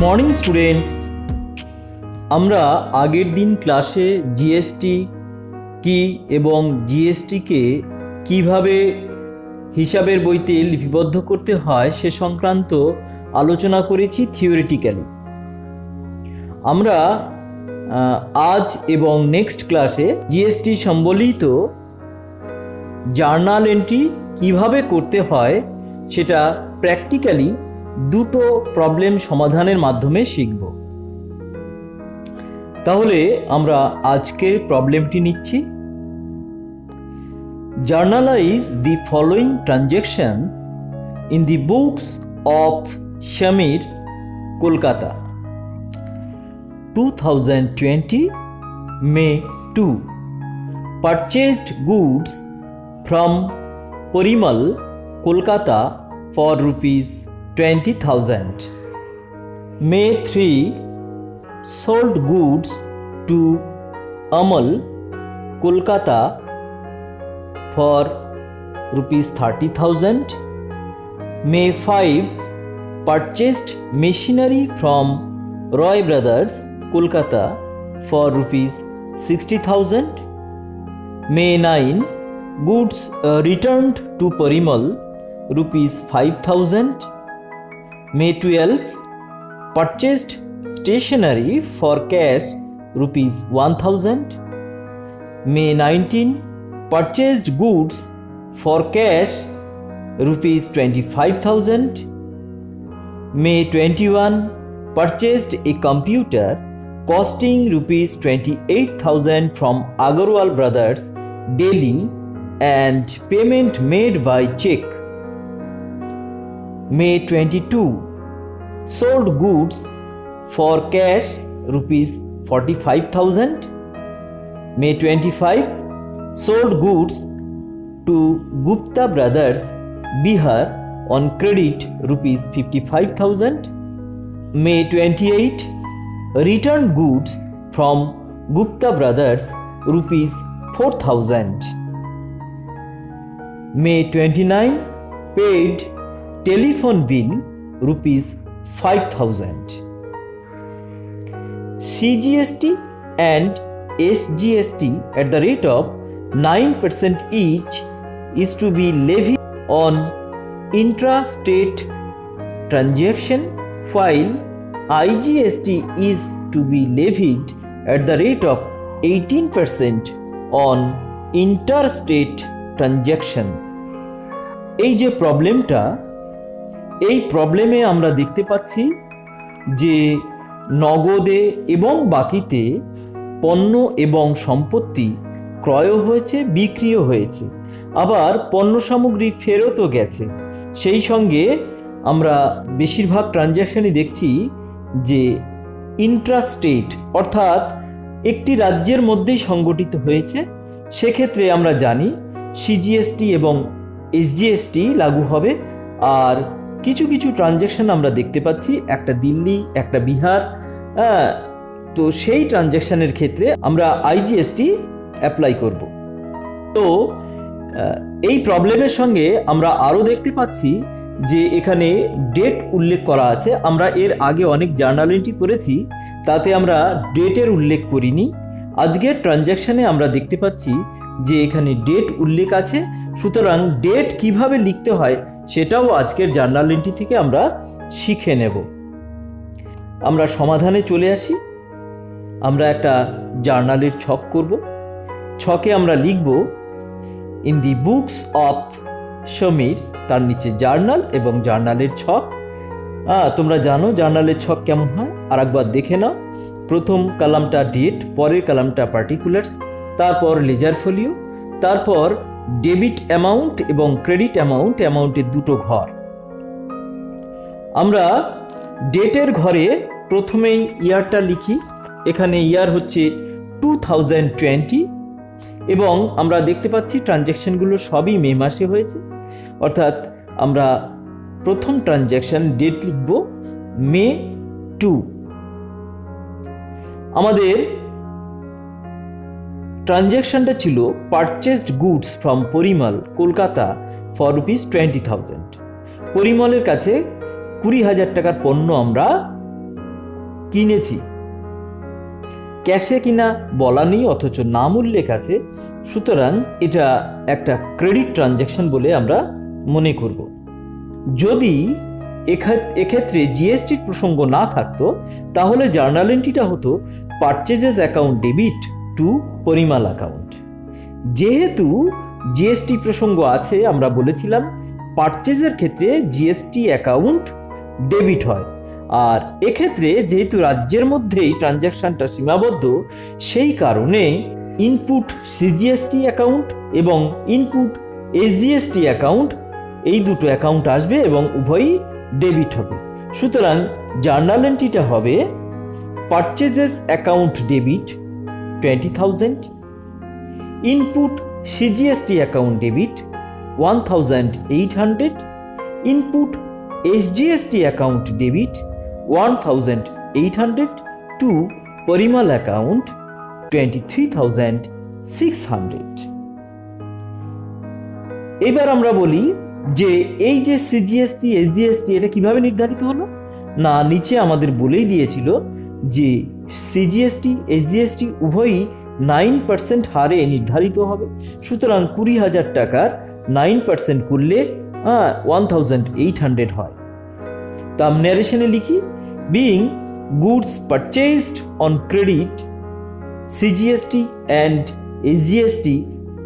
Morning students, আমরা আগের দিন ক্লাসে জিএসটি কি এবং জিএসটিকে কিভাবে হিসাবের বইতে লিপিবদ্ধ করতে হয় সে সংক্রান্ত আলোচনা করেছি থিওরিটিক্যালি। আমরা আজ এবং নেক্সট ক্লাসে জিএসটি সম্বলিত জার্নাল এন্ট্রি কিভাবে করতে হয় সেটা প্র্যাকটিক্যালি দুটো প্রবলেম সমাধানের মাধ্যমে শিখব। তাহলে আমরা আজকের প্রবলেমটি নিচ্ছি। Journalise the following transactions in the books of Samir, Kolkata, 2020 May 2. Purchased goods from Porimal, Kolkata for rupees 20,000. May 3. Sold goods to Amal, Kolkata for rupees 30,000. May 5. Purchased machinery from Roy Brothers, Kolkata for rupees 60,000. May 9. Goods returned to Porimal, rupees 5,000. May 12. Purchased stationery for cash, rupees 1,000. May 19. Purchased goods for cash, rupees 25,000. May 21. Purchased a computer costing rupees 28,000 from Agarwal Brothers, Delhi, and payment made by check. May 22. Sold goods for cash, rupees 45,000. May 25. Sold goods to Gupta Brothers, Bihar, on credit, rupees 55,000. May 28. Returned goods from Gupta Brothers, rupees 4,000. May 29. Paid telephone bill, rupees 5,000. CGST and SGST at the rate of 9% each is to be levied on intra-state transaction, while IGST is to be levied at the rate of 18% on interstate transactions. এই যে প্রবলেমটা, এই প্রবলেমে আমরা দেখতে পাচ্ছি যে নগদে এবং বাকিতে পণ্য এবং সম্পত্তি ক্রয়ও হয়েছে, বিক্রিও হয়েছে, আবার পণ্য সামগ্রী ফেরতও গেছে। সেই সঙ্গে আমরা বেশিরভাগ ট্রানজ্যাকশনই দেখছি যে ইন্ট্রাস্টেট, অর্থাৎ একটি রাজ্যের মধ্যেই সংগঠিত হয়েছে। সেক্ষেত্রে আমরা জানি সিজিএসটি এবং এসজিএসটি লাগু হবে। আর কিছু কিছু ট্রানজ্যাকশন আমরা দেখতে পাচ্ছি, একটা দিল্লি, একটা বিহার, তো সেই ট্রানজ্যাকশনের ক্ষেত্রে আমরা আইজিএসটি অ্যাপ্লাই করব। তো এই প্রবলেমের সঙ্গে আমরা আরও দেখতে পাচ্ছি যে এখানে ডেট উল্লেখ করা আছে। আমরা এর আগে অনেক জার্নাল এন্ট্রি করেছি, তাতে আমরা ডেটের উল্লেখ করিনি। আজকের ট্রানজ্যাকশনে আমরা দেখতে পাচ্ছি যে এখানে ডেট উল্লেখ আছে। সুতরাং ডেট কিভাবে লিখতে হয় সেটাও আজকের জার্নাল এন্ট্রি থেকে আমরা শিখে নেব। আমরা সমাধানে চলে আসি। আমরা একটা জার্নালের ছক করব। ছকে আমরা লিখব in the books of Samir, তার নিচে জার্নাল এবং জার্নালের ছক। তোমরা জানো জার্নালের ছক কেমন হয়, আর একবার দেখে নাও। প্রথম কলামটা ডেট, পরের কলামটা পার্টিকুলার্স, তারপর লেজার ফোলিও, তারপর ডেবিট অ্যামাউন্ট এবং ক্রেডিট অ্যামাউন্ট, অ্যামাউন্টের দুটো ঘর। আমরা ডেটের ঘরে প্রথমেই ইয়ারটা লিখি। এখানে ইয়ার হচ্ছে 2020 এবং আমরা দেখতে পাচ্ছি ট্রানজ্যাকশনগুলো সবই মে মাসে হয়েছে, অর্থাৎ আমরা প্রথম ট্রানজ্যাকশন ডেট লিখব May 2। আমাদের ট্রানজ্যাকশনটা ছিল purchased goods from Parimal, Kolkata for rupees 20,000। পরিমলের কাছে 20,000 টাকার পণ্য আমরা কিনেছি। ক্যাশে কিনা বলা নেই, অথচ নাম উল্লেখ আছে, সুতরাং এটা একটা ক্রেডিট ট্রানজ্যাকশন বলে আমরা মনে করব। যদি এক্ষেত্রে জিএসটির প্রসঙ্গ না থাকতো তাহলে জার্নাল এন্ট্রিটা হতো পারচেজেস account debit two Parimal account. যেহেতু জিএসটি প্রসঙ্গ আছে, আমরা বলেছিলাম পারচেজের ক্ষেত্রে জিএসটি অ্যাকাউন্ট ডেবিট হয়, আর এক্ষেত্রে যেহেতু রাজ্যের মধ্যেই ট্রানজ্যাকশনটা সীমাবদ্ধ, সেই কারণে ইনপুট সিজিএসটি অ্যাকাউন্ট এবং ইনপুট এসজিএসটি অ্যাকাউন্ট, এই দুটো অ্যাকাউন্ট আসবে এবং উভয়ই ডেবিট হবে। সুতরাং জার্নাল এন্ট্রিটা হবে purchases account debit 20,000, input CGST account debit 1,800, input SGST account debit 1,800 to Parimal account 23,600। এবার আমরা বলি যে এই যে সিজিএসটি এসজিএসটি এটা কিভাবে নির্ধারিত হলো না, নিচে আমাদের বলেই দিয়েছিল যে সিজিএসটি এসজিএসটি উভয়ই 9% হারে নির্ধারিত হবে। সুতরাং 20,000 টাকার 9% করলে 1,800 হয়। তা আমি ন্যারেশনে লিখি, being goods purchased on credit CGST and SGST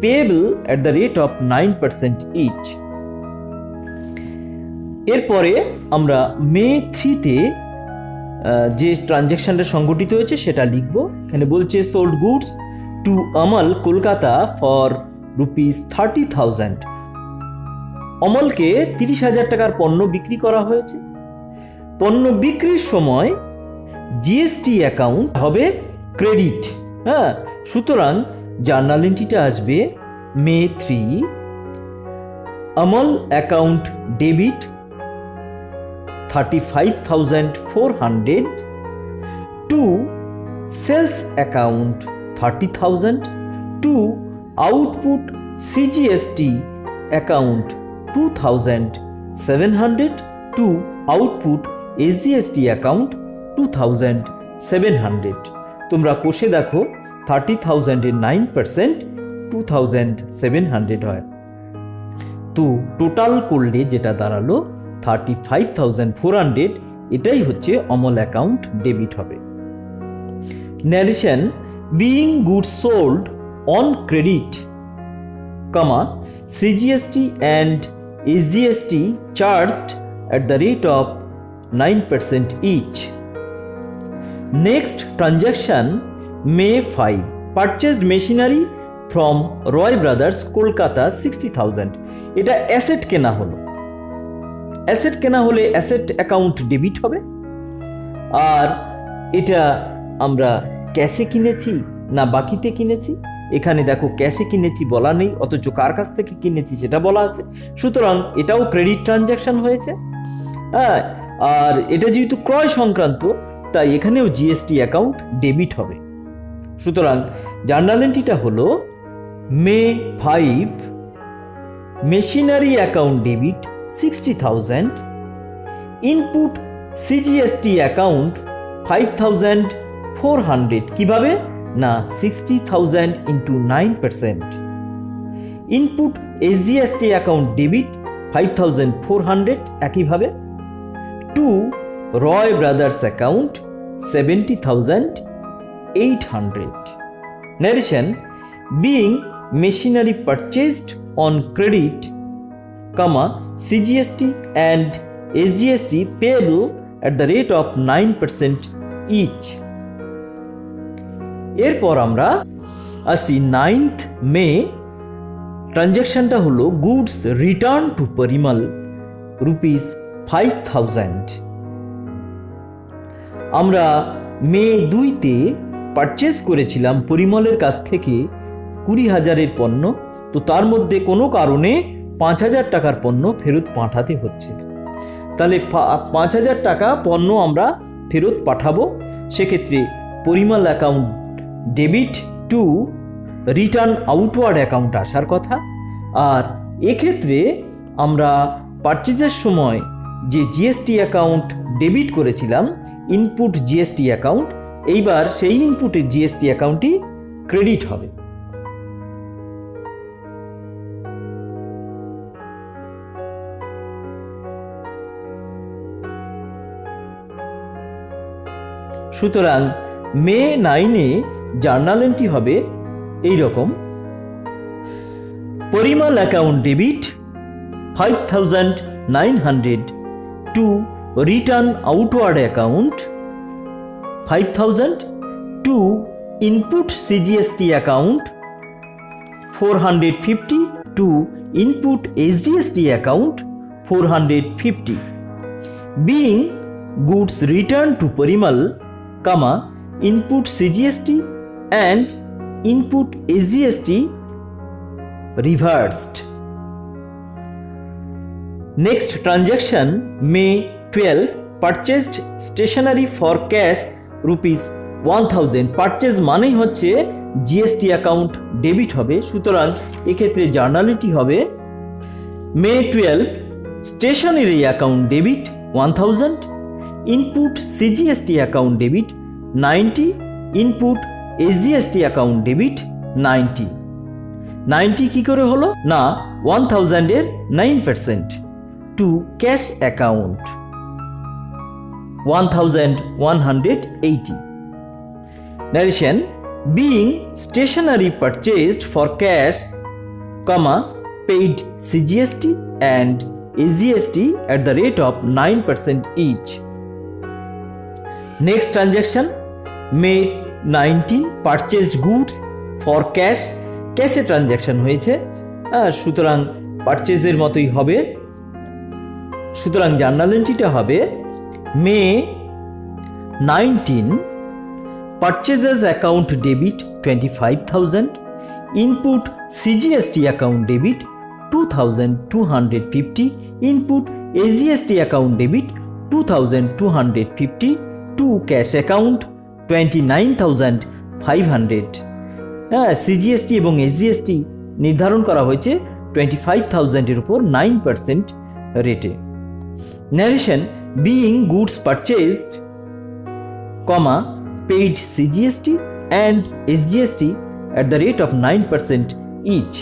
payable at the rate of 9% each. এরপরে আমরা মে 3-তে যে ট্রানজ্যাকশনটা সংঘটিত হয়েছে সেটা লিখব। এখানে বলছে sold goods to Amal Kolkata for ₹30,000। অমলকে 30,000 টাকার পণ্য বিক্রি করা হয়েছে। পণ্য বিক্রির সময় জিএসটি অ্যাকাউন্ট হবে ক্রেডিট। সুতরাং জার্নাল এন্ট্রিটা আসবে মে 3, Amal account debit 35,400 to sales account 30,000 to output CGST account 2,700 to output SGST account 2,700। তোমরা কোষে দেখো 30,000 এর 9% 2,700 হয়, তো টোটাল করলে যেটা দাঁড়ালো 35,400, এটাই হচ্ছে অমল অ্যাকাউন্ট ডেবিট হবে। Narration, being goods sold on credit, CGST and SGST charged at the rate of 9% each. Next transaction, May 5, purchased machinery from Roy Brothers, Kolkata 60,000। এটা অ্যাসেট কেনা হলো। অ্যাসেট কেনা হলে অ্যাসেট অ্যাকাউন্ট ডেবিট হবে। আর এটা আমরা ক্যাশে কিনেছি না বাকিতে কিনেছি, এখানে দেখো ক্যাশে কিনেছি বলা নেই, অথচ কার কাছ থেকে কিনেছি সেটা বলা আছে। সুতরাং এটাও ক্রেডিট ট্রানজ্যাকশন হয়েছে। আর এটা যেহেতু ক্রয় সংক্রান্ত, তাই এখানেও জিএসটি অ্যাকাউন্ট ডেবিট হবে। সুতরাং জার্নাল এন্ট্রিটা হলো May 5, machinery account debit 60,000, input CGST account 5,400। কিভাবে না 60,000 into 9%। Input SGST account debit 5,400 একইভাবে, to Roy brothers account 70,800। Narration, being machinery purchased on credit, CGST and SGST payable at the rate of 9% each. এরপর আমরা আসি 9th মে। ট্রানজ্যাকশনটা হলো goods return to Parimal ₹5,000। আমরা মে 2-তে purchase করেছিলাম পরিমলের কাছ থেকে 20,000-এর পণ্য, তো তার মধ্যে কোনো কারণে 5,000 টাকার পণ্য ফেরত পাঠাতে হচ্ছে। তাহলে 5,000 টাকা পণ্য আমরা ফেরত পাঠাবো। সেক্ষেত্রে Parimal account debit two return outward account আসার কথা। আর এক্ষেত্রে আমরা পারচেজের সময় যে জিএসটি অ্যাকাউন্ট ডেবিট করেছিলাম, ইনপুট জিএসটি অ্যাকাউন্ট, এইবার সেই ইনপুটের জিএসটি অ্যাকাউন্টটি ক্রেডিট হবে। সুতরাং মে 9-এ জার্নাল এন্ট্রি হবে এই রকম: Parimal account debit 5,900 to return outward account 5,000 to input CGST account 450 to input SGST account 450, being goods return to Parimal, input CGST and input SGST reversed. Next transaction, May 12, purchased stationery for cash rupees 1000. Purchase মানেই হচ্ছে GST account debit হবে, সুতরাং এক্ষেত্রে জার্নালিটি হবে May 12 stationery account debit 1000, input CGST account debit 90, input SGST account debit 90। 90 কি করে হলো? না, 1000-এর 9% to cash account 1180। Narration: being stationery purchased for cash, paid CGST and SGST at the rate of 9% each. Next transaction, May 19, purchased goods for cash. Cache transaction হয়েছে, সুতরাং পারচেজের মতোই হবে। সুতরাং জার্নাল এন্ট্রিটা হবে মে 19, purchases account debit 25,000, input CGST account debit 2,250, input SGST account debit 2,250 to cash account 29,500। CGST এবং SGST নির্ধারণ করা হয়েছে 25,000-এর উপর 9% রেটে। Narration: being goods purchased, paid CGST and SGST at the rate of 9% each.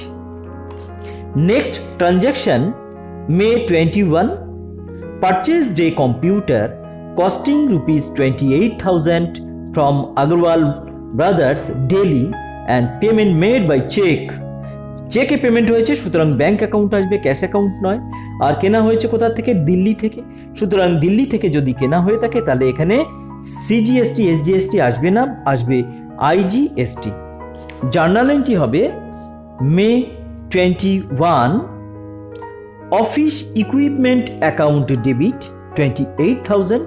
Next transaction, May 21, purchased a computer costing rupees 28,000 from Agarwal Brothers, Delhi, and payment made by check. চেকে payment হয়েছে, সুতরাং bank account আসবে, cash account নয়। আর কেনা হয়েছে কোথা থেকে? দিল্লি থেকে। সুতরাং দিল্লি থেকে যদি কেনা হয়ে থাকে তাহলে এখানে সিজিএসটি এসজিএসটি আসবে না, আসবে আইজিএসটি। জার্নাল এন্ট্রি হবে মে 21, office equipment account debit 28,000,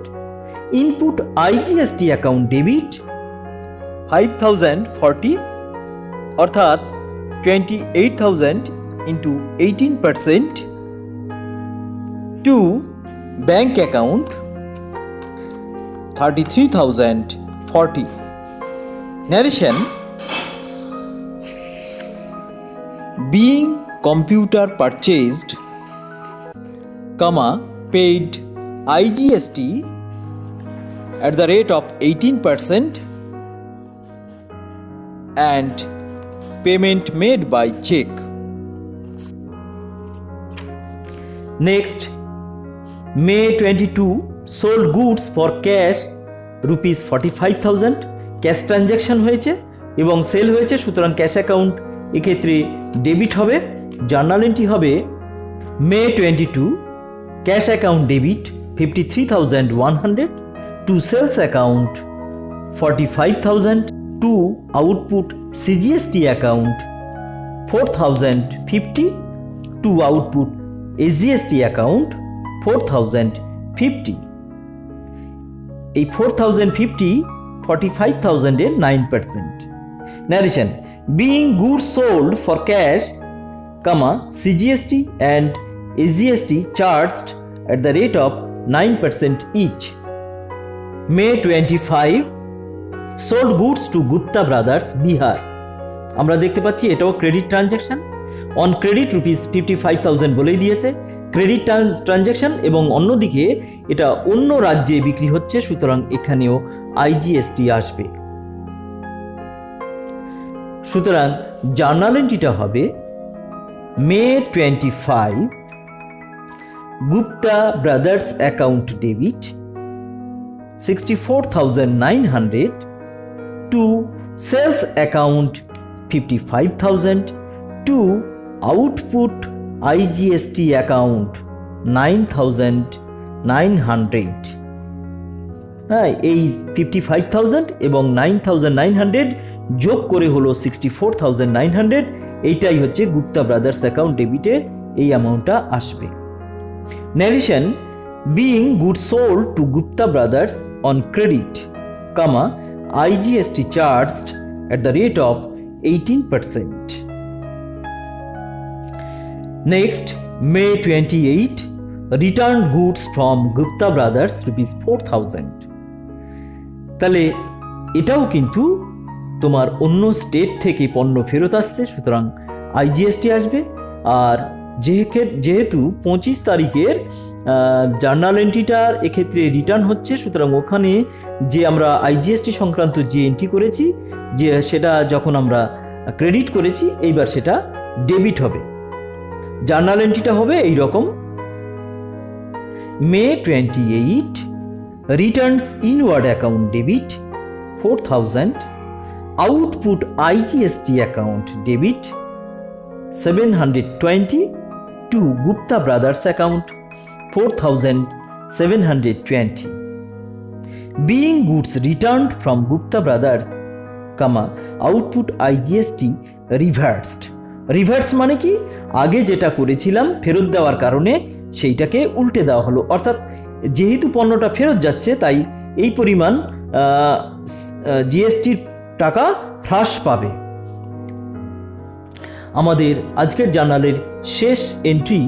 input IGST account debit 5,040, অর্থাৎ 28,000 into 18% to bank account 33,040. Narration: being computer purchased, paid IGST at the rate of 18% and payment made by check. Next, May 22, sold goods for cash rupees 45,000. Cash transaction হয়েছে এবং sale হয়েছে, সুতরাং cash account এক্ষেত্রে debit হবে। Journal entry হবে May 22, cash account debit 53,100 to sales account 45,000 to output CGST account 4,050 to output SGST account 4,050. এই 4,050 45,000-এর 9%. Narration: being goods sold for cash, CGST and SGST charged at the rate of 9% each. May 25, sold goods to Gupta Brothers, Bihar. আমরা দেখতে পাচ্ছি এটাও credit transaction. On credit rupees 55,000 বলেই দিয়েছে, credit transaction এবং অন্যদিকে এটা অন্য রাজ্যে বিক্রি হচ্ছে, সুতরাং এখানেও আইজিএসটি আসবে। সুতরাং জার্নাল এন্ট্রিটা হবে মে 25 Gupta brothers account debit 64,900 to sales account 55,000 to output IGST account 9,900। হ্যাঁ, এই 55,000 এবং 9,900 যোগ করে হলো 64,900। এইটাই হচ্ছে গুপ্তা ব্রাদার্স অ্যাকাউন্ট ডেবিটে এই অ্যামাউন্টটা আসবে। Narration being goods sold to Gupta Brothers on credit, IGST charged at the rate of 18%. Next, May 28, returned goods from Gupta Brothers rupees 4,000. তাহলে এটাও কিন্তু তোমার অন্য স্টেট থেকে পণ্য ফেরত আসছে, সুতরাং আইজিএসটি আসবে। আর যেহেতু 25 তারিখের জার্নাল এন্ট্রিটার এক্ষেত্রে রিটার্ন হচ্ছে, সুতরাং ওখানে যে আমরা আইজিএসটি সংক্রান্ত যে এন্ট্রি করেছি, যে সেটা যখন আমরা ক্রেডিট করেছি, এইবার সেটা ডেবিট হবে। জার্নাল এন্ট্রিটা হবে এই রকম: মে 28 Returns inward account debit 4,000, output IGST account debit 720 to Gupta Brothers account 4,720. Being goods returned from Gupta Brothers, output IGST reversed. Reverse মানে কি? আগে যেটা করেছিলাম ফেরত দেওয়ার কারণে সেইটাকে উল্টে দেওয়া হলো, অর্থাৎ যেহেতু পণ্যটা ফেরত যাচ্ছে তাই এই পরিমাণ জিএসটির টাকা হ্রাস পাবে। আমাদের আজকের জার্নালের শেষ entry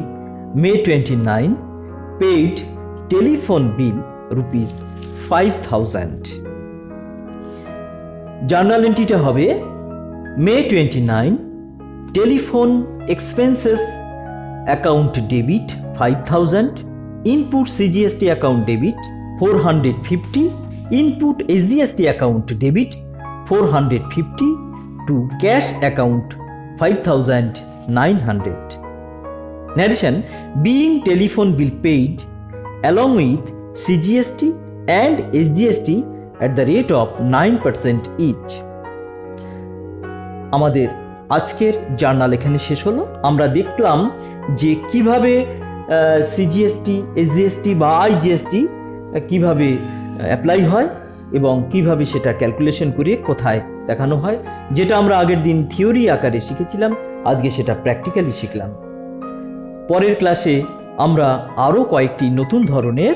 May 29 paid telephone bill rupees 5,000। Journal এন্ট্রিটা হবে May 29 telephone expenses account debit 5,000, input CGST account debit 450, input SGST account debit 450 to cash account 5,900. Narration: being telephone bill paid along with CGST and SGST at the rate of 9% each. আমাদের আজকের journal এখানে শেষ হলো। আমরা দেখলাম যে কিভাবে CGST, SGST বা আইজিএসটি কিভাবে অ্যাপ্লাই হয় এবং কিভাবে সেটা ক্যালকুলেশন করে কোথায় দেখানো হয়, যেটা আমরা আগের দিন থিওরি আকারে শিখেছিলাম, আজকে সেটা প্র্যাকটিক্যালি শিখলাম। পরের ক্লাসে আমরা আরও কয়েকটি নতুন ধরনের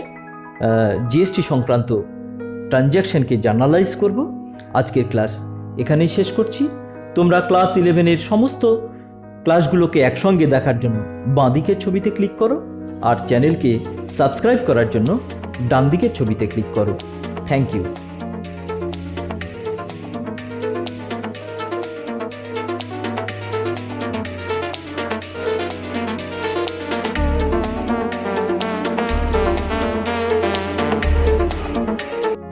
জিএসটি সংক্রান্ত ট্রানজ্যাকশনকে জার্নালাইজ করব। আজকের ক্লাস এখানেই শেষ করছি। তোমরা ক্লাস 11-এর সমস্ত ক্লাসগুলোকে একসঙ্গে দেখার জন্য বাঁ দিকের ছবিতে ক্লিক করো, আর চ্যানেলকে সাবস্ক্রাইব করার জন্য ডান দিকের ছবিতে ক্লিক করো। Thank you.